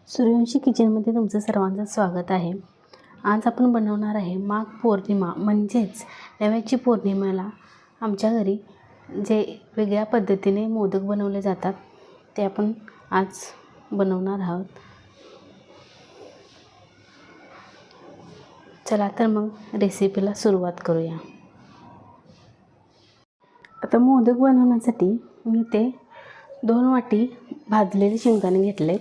सूर्यवंशी किचनमध्ये तुमचं सर्वांचं स्वागत आहे. आज आपण बनवणार आहे माघ पौर्णिमा म्हणजेच नव्याची पौर्णिमेला आमच्या घरी जे वेगळ्या पद्धतीने मोदक बनवले जातात ते आपण आज बनवणार आहोत. चला तर मग रेसिपीला सुरुवात करूया. आता मोदक बनवण्यासाठी मी ते 2 वाटी भाजलेले शेंगदाणे घेतलेत,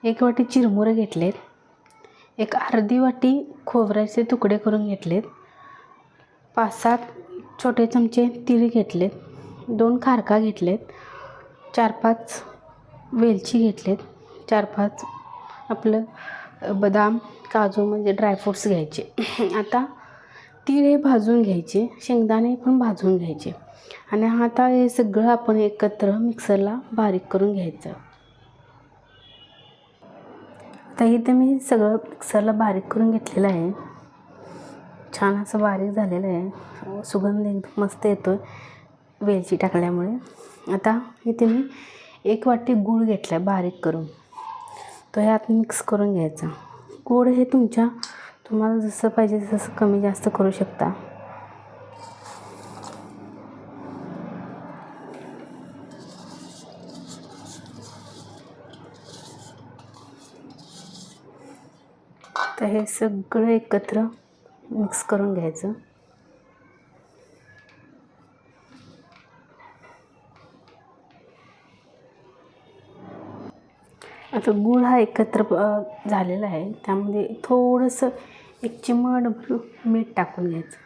1 वाटी चिरमुरे घेतलेत, एक अर्धी वाटी खोबऱ्याचे तुकडे करून घेतलेत, 5-7 छोटे चमचे तीळ घेतलेत, 2 खारका घेतलेत, 4-5 वेलची घेतलेत, 4-5 आपलं बदाम काजू म्हणजे ड्रायफ्रूट्स घ्यायचे. आता तीळ हे भाजून घ्यायचे, शेंगदाणे पण भाजून घ्यायचे आणि आता हे सगळं आपण एकत्र मिक्सरला बारीक करून घ्यायचं. आता इथे मी सगळं मिक्सरला बारीक करून घेतलेलं आहे. छान असं बारीक झालेलं आहे. सुगंध एकदम मस्त येतो वेलची टाकल्यामुळे. आता इथे मी 1 वाटी गूळ घेतला आहे बारीक करून, तो ह्यात मिक्स करून घ्यायचा. गूळ हे तुम्हाला जसं पाहिजे तसं कमी जास्त करू शकता. तर हे सगळं एकत्र मिक्स करून घ्यायचं. आता गूळ हा एकत्र झालेला आहे, त्यामध्ये थोडंसं 1 चिमूटभर मीठ टाकून घ्यायचं.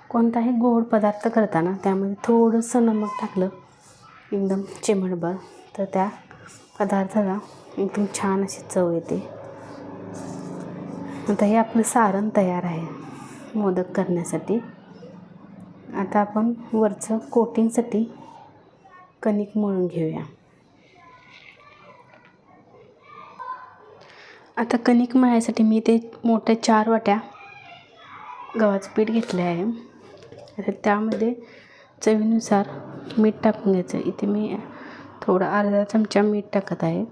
कोणताही गोड पदार्थ करताना त्यामध्ये थोडंसं नमक टाकलं एकदम चिमूटभर तर त्या पदार्थाला एकदम छान अशी चव येते. आता हे आपलं सारण तयार आहे मोदक करण्यासाठी. आता आपण वरचं कोटिंगसाठी कणिक मळून घेऊया. आता कणिक मळायसाठी मी ते मोठ्या 4 वाट्या गव्हाचं पीठ घेतलं आहे. आता त्यामध्ये चवीनुसार मीठ टाकून घ्यायचं. इथे मी थोडा अर्धा चमचा मीठ टाकत आहे.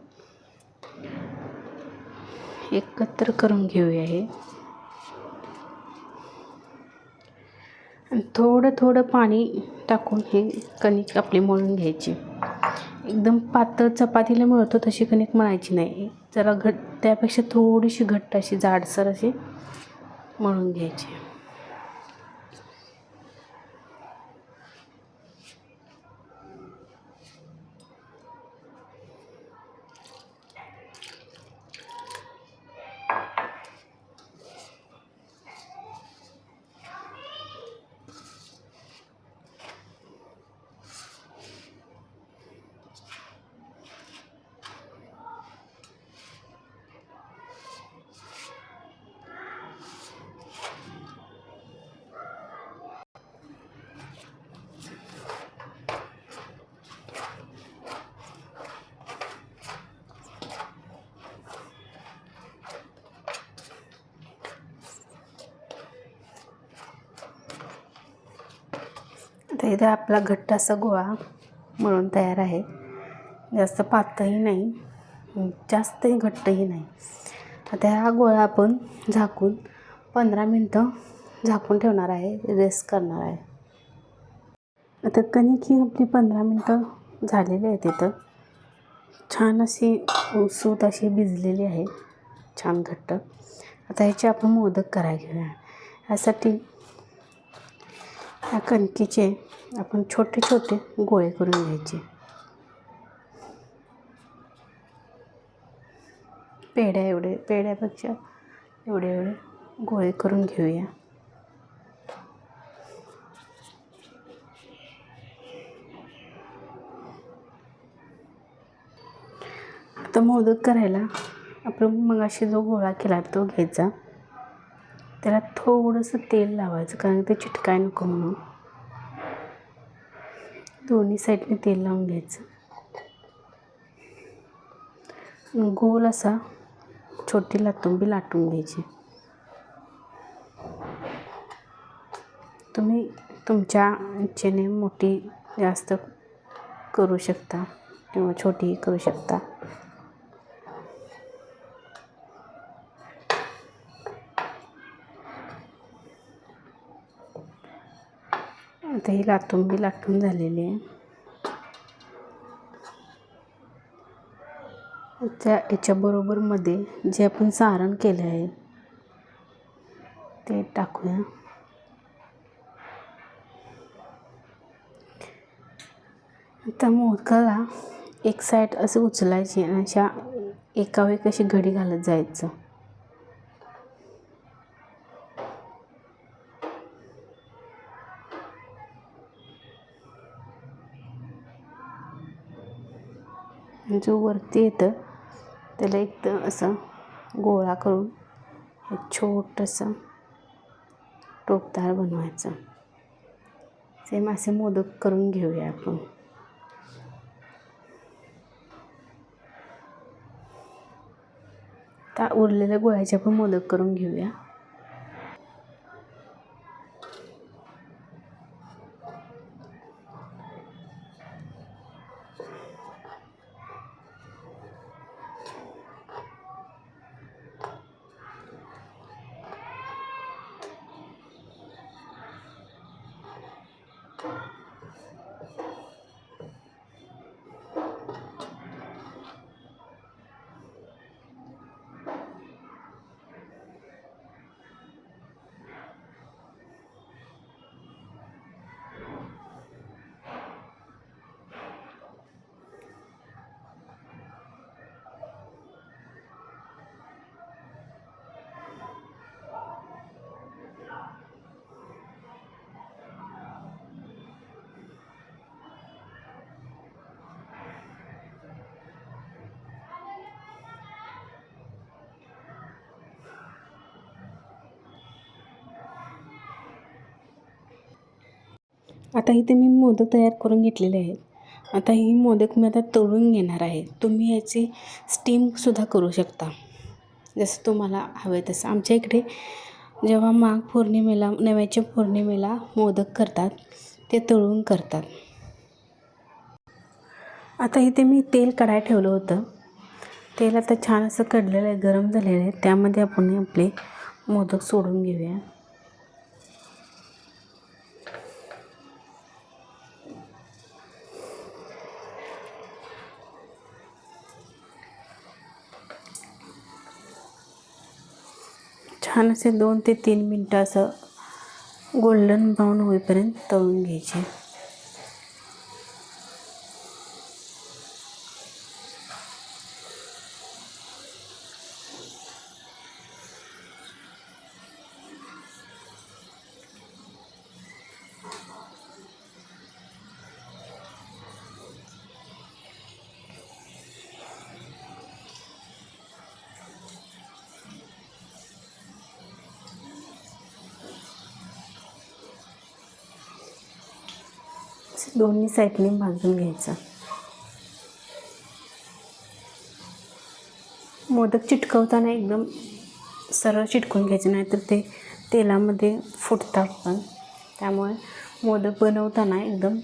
एकत्र करून घेऊया हे आणि थोडं पाणी टाकून हे कणिक आपली मळून घ्यायची. एकदम पातळ चपातीला मळतो तशी कणिक मळायची नाही, जरा त्यापेक्षा थोडीशी घट्ट अशी जाडसर अशी मळून घ्यायची. आता इथे आपला घट्ट असा गोळा मळून तयार आहे. जास्त पातळही नाही, जास्तही घट्टही नाही. आता हा गोळा आपण झाकून 15 मिनटं झाकून ठेवणार आहे, रेस्ट करणार आहे. आता कणिक ही आपली 15 मिनटं झालेली आहे. तिथं छान अशी सूत अशी भिजलेली आहे, छान घट्ट. आता ह्याचे आपण मोदक करायला घेऊया. यासाठी ह्या कणकीचे आपण छोटे छोटे गोळे करून घ्यायचे. पेढ्यापेक्षा एवढे गोळे करून घेऊया. आता मोदक करायला आपण मगाशी जो गोळा केला तो घ्यायचा, त्याला थोडंसं तेल लावायचं कारण ते चिटकाय नको म्हणून. दोन्ही साईडने तेल लावून घ्यायचं. गोल असा छोटी लाटुंबी लाटून घ्यायची. तुम्ही तुमच्या इच्छेने मोठी जास्त करू शकता किंवा छोटीही करू शकता. आता ही लाटुंबी लाटून झालेली आहे. याच्याबरोबर मध्ये जे आपण सारण केलं आहे ते टाकूया. आता मोदकाला एक साईड असं उचलायची आणि अशा एकावर एक अशी घडी घालत जायचं. जो वरती येतं त्याला एकदम असं गोळा करून एक छोटंसं टोकदार बनवायचं. सेम असे मोदक करून घेऊया आपण. आता उरलेल्या गोळ्याचे आपण मोदक करून घेऊया. आता इथे मी मोदक तयार करून घेतलेले आहेत. आता ही मोदक मी आता तळून घेणार आहे. तुम्ही याची स्टीमसुद्धा करू शकता जसं तुम्हाला हवं आहे तसं. आमच्या इकडे जेव्हा माघ पौर्णिमेला नव्याच्या पौर्णिमेला मोदक करतात ते तळून करतात. आता इथे मी तेल कढाई ठेवलं होतं. तेल आता छान असं कढलेलं आहे, गरम झालेलं आहे. त्यामध्ये आपण आपले मोदक सोडून घेऊया. छान असे 2 ते 3 मिनटं असं गोल्डन ब्राऊन होईपर्यंत तळून घ्यायचे. दोन्ही साईडने भाजून घ्यायचं. मोदक चिटकवताना एकदम सरळ चिटकून घ्यायचं, नाहीतर ते तेलामध्ये फुटतात पण. त्यामुळे मोदक बनवताना एकदम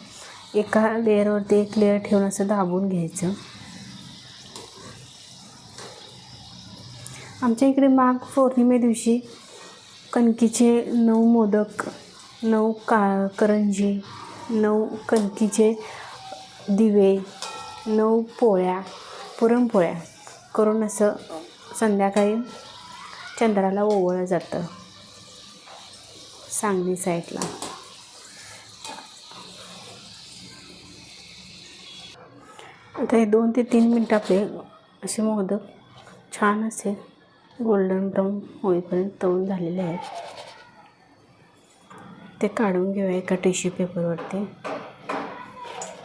एका लेअरवरती एक लेअर ठेवून असं दाबून घ्यायचं. आमच्या इकडे माघ पौर्णिमे दिवशी कणकीचे 9 मोदक, 9 करंजी, 9 कणकीचे दिवे, 9 पोळ्या, पुरणपोळ्या करून असं संध्याकाळी चंद्राला ओवळलं जातं सांगली साईडला. आता हे 2 ते 3 मिनटं आपले असे मोदक छान असे गोल्डन ब्राऊन होईपर्यंत तळून झालेले आहेत. ते काढून घेऊया एका टिश्यू पेपरवरती.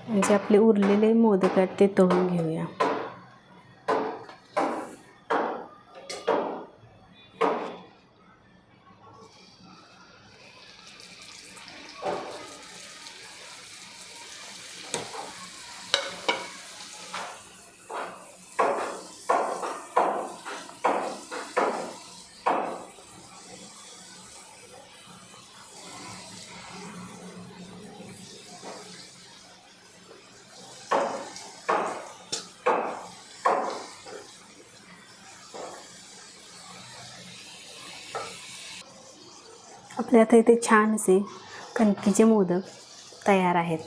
म्हणजे आपले उरलेले मोदक आहेत ते तळून घेऊया. आपले आता इथे छान असे कणकीचे मोदक तयार आहेत.